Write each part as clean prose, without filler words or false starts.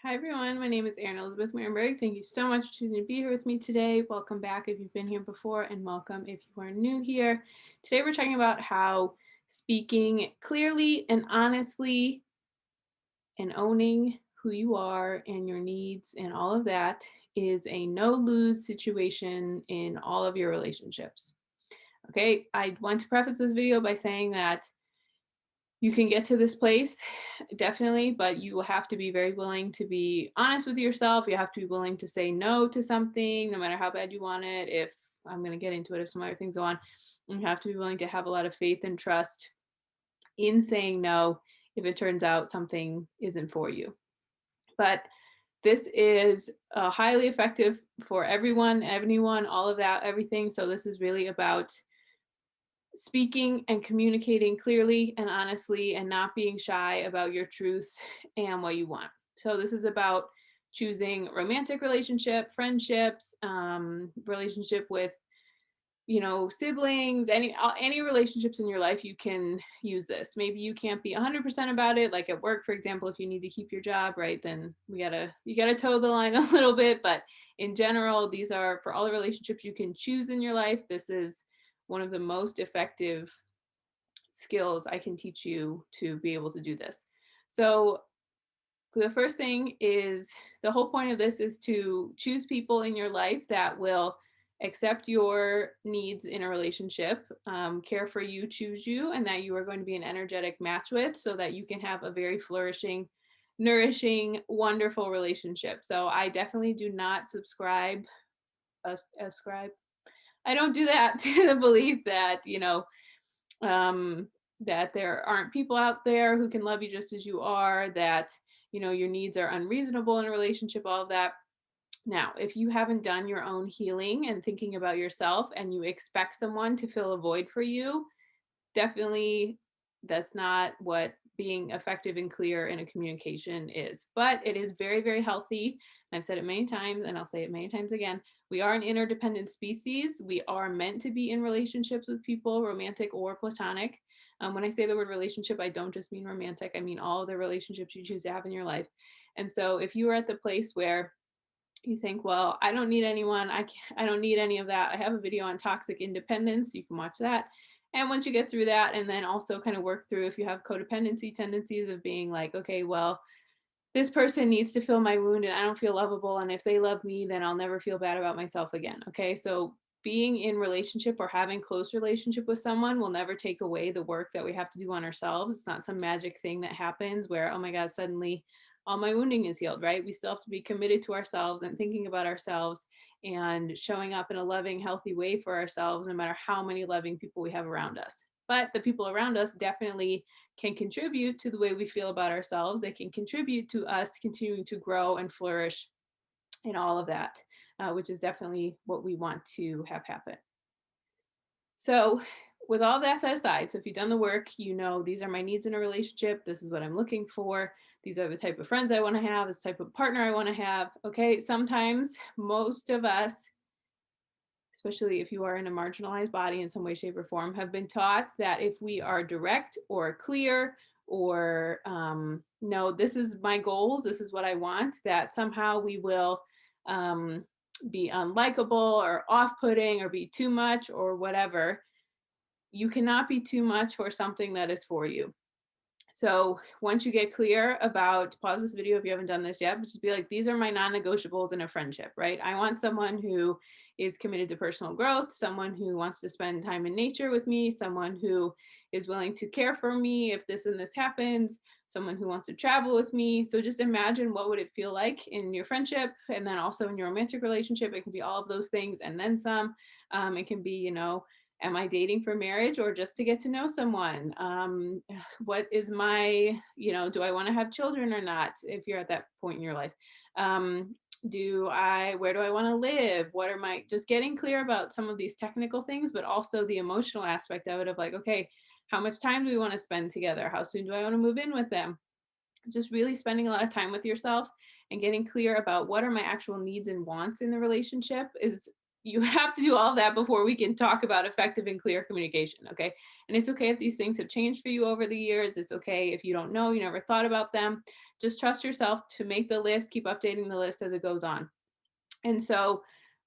Hi everyone, my name is Erin Elizabeth Marenberg. Thank you so much for choosing to be here with me today. Welcome back if you've been here before, and welcome if you are new here. Today we're talking about how speaking clearly and honestly and owning who you are and your needs and all of that is a no-lose situation in all of your relationships. Okay, I want to preface this video by saying that you can get to this place definitely, but you will have to be very willing to be honest with yourself. You have to be willing to say no to something no matter how bad you want it. If I'm going to get into it, if some other things go on, you have to be willing to have a lot of faith and trust in saying no if it turns out something isn't for you. But this is highly effective for everyone, anyone, all of that, everything. So this is really about speaking and communicating clearly and honestly and not being shy about your truth and what you want. So this is about choosing romantic relationship, friendships, relationship with siblings, any relationships in your life. You can use this. Maybe you can't be 100% about it, like at work, for example. If you need to keep your job, right, then you gotta toe the line a little bit. But in general, these are for all the relationships you can choose in your life. This is one of the most effective skills I can teach you to be able to do this. So the first thing is, the whole point of this is to choose people in your life that will accept your needs in a relationship, care for you, choose you, and that you are going to be an energetic match with, so that you can have a very flourishing, nourishing, wonderful relationship. So I definitely do not ascribe. I don't do that to the belief that um, that there aren't people out there who can love you just as you are, that your needs are unreasonable in a relationship, all of that. Now, if you haven't done your own healing and thinking about yourself and you expect someone to fill a void for you, definitely that's not what being effective and clear in a communication is. But it is very, very healthy. I've said it many times and I'll say it many times again. We are an interdependent species. We are meant to be in relationships with people, romantic or platonic. When I say the word relationship, I don't just mean romantic. I mean all the relationships you choose to have in your life. And so if you are at the place where you think, well, I don't need anyone, I don't need any of that, I have a video on toxic independence. You can watch that. And once you get through that, and then also kind of work through if you have codependency tendencies of being like, okay, well, this person needs to fill my wound and I don't feel lovable. And if they love me, then I'll never feel bad about myself again. Okay. So being in relationship or having close relationship with someone will never take away the work that we have to do on ourselves. It's not some magic thing that happens where, oh my God, suddenly all my wounding is healed, right? We still have to be committed to ourselves and thinking about ourselves and showing up in a loving, healthy way for ourselves, no matter how many loving people we have around us. But the people around us definitely can contribute to the way we feel about ourselves. They can contribute to us continuing to grow and flourish in all of that, which is definitely what we want to have happen. So, with all that set aside, so if you've done the work, these are my needs in a relationship. This is what I'm looking for. These are the type of friends I want to have, this type of partner I want to have. Okay, sometimes most of us, especially if you are in a marginalized body in some way, shape, or form, have been taught that if we are direct or clear or no, this is my goals, this is what I want, that somehow we will be unlikable or off-putting or be too much or whatever. You cannot be too much for something that is for you. So once you get clear about, pause this video if you haven't done this yet, but just be like, these are my non-negotiables in a friendship, right? I want someone who is committed to personal growth, someone who wants to spend time in nature with me, someone who is willing to care for me if this and this happens, someone who wants to travel with me. So just imagine what would it feel like in your friendship, and then also in your romantic relationship. It can be all of those things and then some. It can be, am I dating for marriage or just to get to know someone? What is my, do I want to have children or not? If you're at that point in your life, where do I want to live? What are my, just getting clear about some of these technical things, but also the emotional aspect of it, of like, okay, how much time do we want to spend together? How soon do I want to move in with them? Just really spending a lot of time with yourself and getting clear about what are my actual needs and wants in the relationship is you have to do all that before we can talk about effective and clear communication, okay? And it's okay if these things have changed for you over the years. It's okay if you don't know, you never thought about them. Just trust yourself to make the list, keep updating the list as it goes on. And so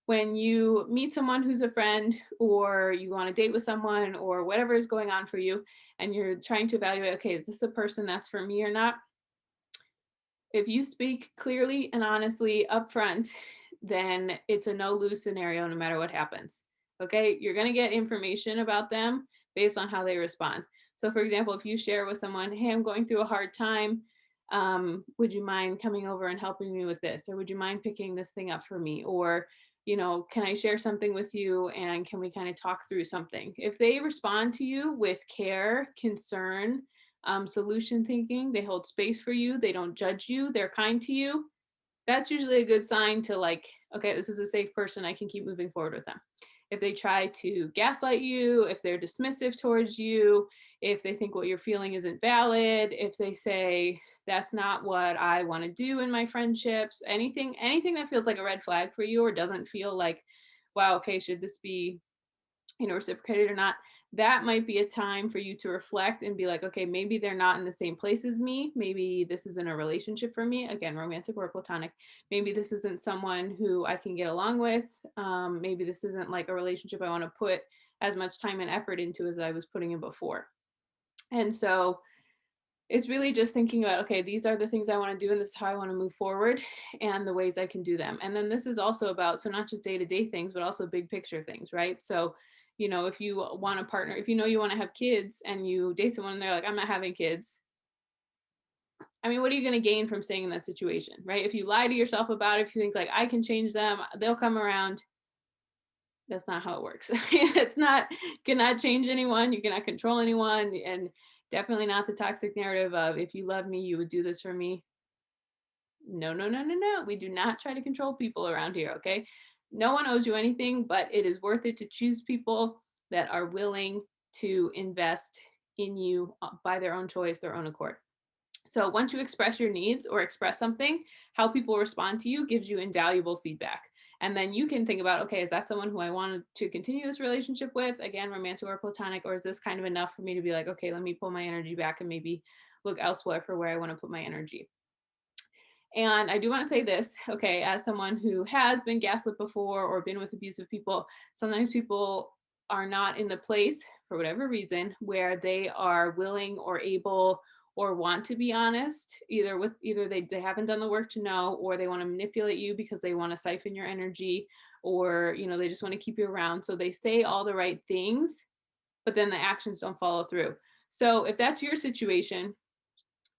when you meet someone who's a friend, or you go on a date with someone, or whatever is going on for you, and you're trying to evaluate, okay, is this a person that's for me or not? If you speak clearly and honestly upfront, then it's a no lose scenario no matter what happens. Okay, you're going to get information about them based on how they respond. So, for example, if you share with someone, hey, I'm going through a hard time, would you mind coming over and helping me with this? Or would you mind picking this thing up for me? Or, can I share something with you and can we kind of talk through something? If they respond to you with care, concern, solution thinking, they hold space for you, they don't judge you, they're kind to you, that's usually a good sign to, like, okay, this is a safe person, I can keep moving forward with them. If they try to gaslight you, if they're dismissive towards you, if they think what you're feeling isn't valid, if they say that's not what I want to do in my friendships, anything that feels like a red flag for you, or doesn't feel like, wow, okay, should this be, reciprocated or not, that might be a time for you to reflect and be like, okay, maybe they're not in the same place as me. Maybe this isn't a relationship for me. Again, romantic or platonic. Maybe this isn't someone who I can get along with. Maybe this isn't like a relationship I want to put as much time and effort into as I was putting in before. And so it's really just thinking about, okay, these are the things I want to do and this is how I want to move forward and the ways I can do them. And then this is also about, so not just day-to-day things, but also big picture things, right? So, if you want a partner, if you want to have kids and you date someone and they're like, I'm not having kids. I mean, what are you going to gain from staying in that situation, right? If you lie to yourself about it, if you think like, I can change them, they'll come around. That's not how it works. It's not, cannot change anyone. You cannot control anyone. And definitely not the toxic narrative of, if you love me, you would do this for me. No, no, no, no, no. We do not try to control people around here, okay? No one owes you anything, but it is worth it to choose people that are willing to invest in you by their own choice, their own accord. So once you express your needs or express something, how people respond to you gives you invaluable feedback. And then you can think about, okay, is that someone who I wanted to continue this relationship with? Again, romantic or platonic, or is this kind of enough for me to be like, okay, let me pull my energy back and maybe look elsewhere for where I want to put my energy. And I do want to say this, okay, as someone who has been gaslit before or been with abusive people, sometimes people are not in the place, for whatever reason, where they are willing or able or want to be honest, either they haven't done the work to know, or they want to manipulate you because they want to siphon your energy, or they just want to keep you around. So they say all the right things, but then the actions don't follow through. So if that's your situation,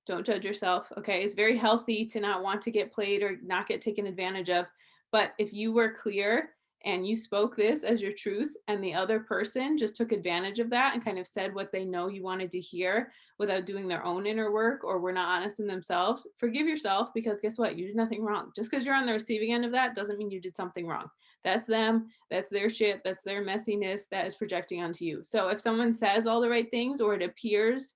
don't judge yourself. Okay, it's very healthy to not want to get played or not get taken advantage of. But if you were clear and you spoke this as your truth, and the other person just took advantage of that and kind of said what they know you wanted to hear without doing their own inner work, or were not honest in themselves, forgive yourself, because guess what? You did nothing wrong. Just because you're on the receiving end of that doesn't mean you did something wrong. That's them. That's their shit. That's their messiness that is projecting onto you. So if someone says all the right things, or it appears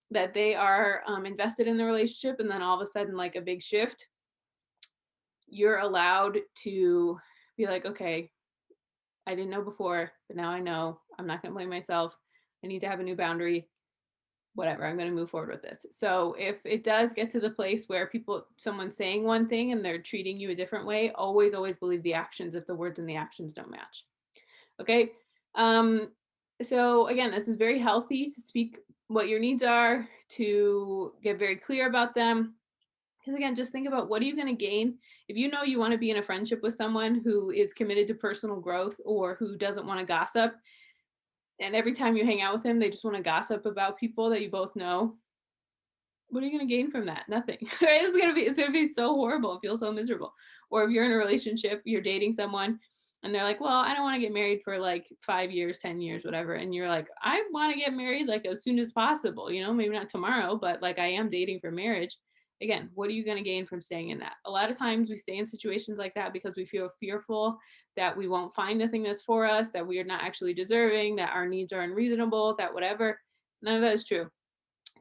that they are invested in the relationship, and then all of a sudden, like a big shift, you're allowed to be like, okay, I didn't know before, but now I know. I'm not going to blame myself. I need to have a new boundary. Whatever, I'm going to move forward with this. So if it does get to the place where someone's saying one thing and they're treating you a different way, always believe the actions if the words and the actions don't match. Okay. So again, this is very healthy to speak what your needs are, to get very clear about them. Because again, just think about, what are you going to gain if you know you want to be in a friendship with someone who is committed to personal growth, or who doesn't want to gossip, and every time you hang out with him, they just want to gossip about people that you both know. What are you going to gain from that? Nothing. Right? It's going to be so horrible. Feel so miserable. Or if you're in a relationship, you're dating someone and they're like, well, I don't want to get married for like 5 years, 10 years, whatever. And you're like, I want to get married like as soon as possible, maybe not tomorrow, but like I am dating for marriage. Again, what are you going to gain from staying in that? A lot of times we stay in situations like that because we feel fearful that we won't find the thing that's for us, that we are not actually deserving, that our needs are unreasonable, that whatever. None of that is true.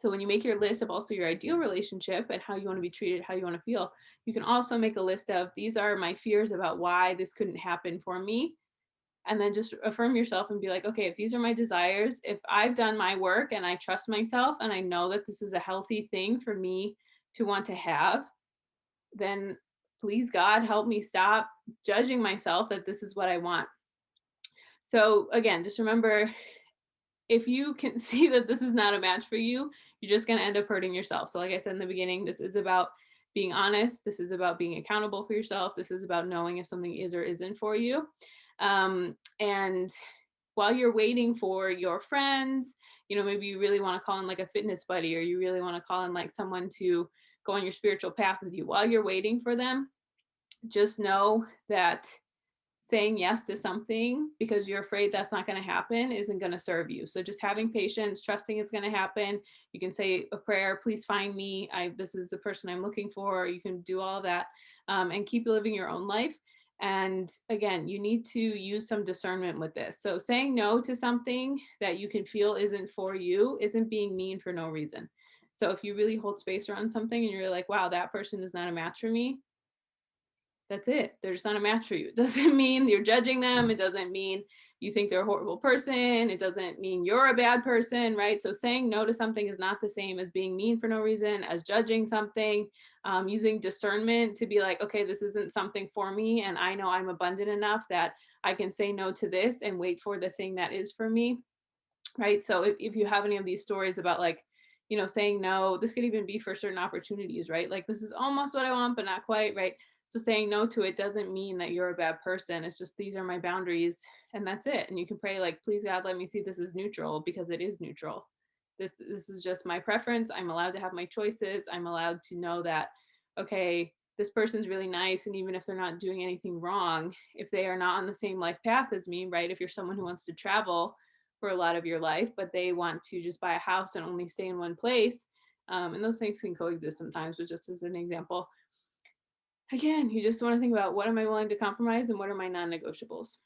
So when you make your list of also your ideal relationship and how you want to be treated, how you want to feel, you can also make a list of, these are my fears about why this couldn't happen for me. And then just affirm yourself and be like, okay, if these are my desires, if I've done my work and I trust myself and I know that this is a healthy thing for me to want to have, then please God help me stop judging myself that this is what I want. So again, just remember, if you can see that this is not a match for you, you're just going to end up hurting yourself. So like I said in the beginning, this is about being honest. This is about being accountable for yourself. This is about knowing if something is or isn't for you. And while you're waiting for your friends, maybe you really want to call in like a fitness buddy, or you really want to call in like someone to go on your spiritual path with you. While you're waiting for them, just know that saying yes to something because you're afraid that's not going to happen isn't going to serve you. So just having patience, trusting it's going to happen. You can say a prayer, please find me. This is the person I'm looking for. You can do all that, and keep living your own life. And again, you need to use some discernment with this. So saying no to something that you can feel isn't for you isn't being mean for no reason. So if you really hold space around something and you're like, wow, that person is not a match for me, that's it. They're just not a match for you. It doesn't mean you're judging them. It doesn't mean you think they're a horrible person. It doesn't mean you're a bad person, right? So saying no to something is not the same as being mean for no reason, as judging something. Using discernment to be like, okay, this isn't something for me. And I know I'm abundant enough that I can say no to this and wait for the thing that is for me, right? So if you have any of these stories about like, saying no, this could even be for certain opportunities, right? Like this is almost what I want, but not quite, right? So saying no to it doesn't mean that you're a bad person. It's just these are my boundaries and that's it. And you can pray like, please God, let me see this is neutral because it is neutral. This is just my preference. I'm allowed to have my choices. I'm allowed to know that, okay, this person's really nice. And even if they're not doing anything wrong, if they are not on the same life path as me, right? If you're someone who wants to travel for a lot of your life, but they want to just buy a house and only stay in one place. And those things can coexist sometimes, but just as an example, again, you just want to think about what am I willing to compromise and what are my non negotiables.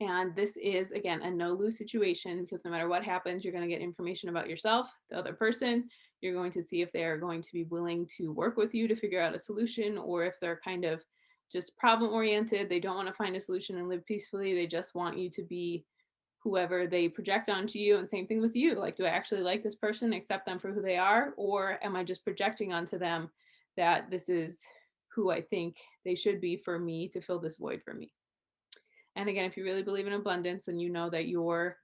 And this is, again, a no lose situation because no matter what happens, you're going to get information about yourself, the other person. You're going to see if they are going to be willing to work with you to figure out a solution, or if they're kind of just problem oriented. They don't want to find a solution and live peacefully. They just want you to be whoever they project onto you. And same thing with you. Like, do I actually like this person, accept them for who they are? Or am I just projecting onto them that this is who I think they should be for me to fill this void for me? And again, if you really believe in abundance, then you know that your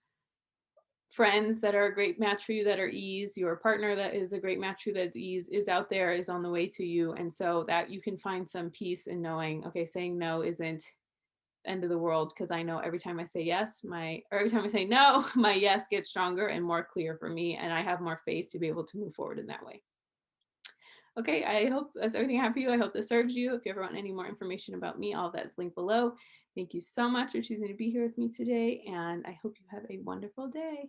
friends that are a great match for you that are ease, your partner that is a great match for you that's ease is out there, is on the way to you. And so that you can find some peace in knowing, okay, saying no isn't end of the world, because I know every time I say yes, or every time I say no, my yes gets stronger and more clear for me, and I have more faith to be able to move forward in that way. Okay, I hope that's everything I have for you. I hope this serves you. If you ever want any more information about me, all of that is linked below. Thank you so much for choosing to be here with me today, and I hope you have a wonderful day.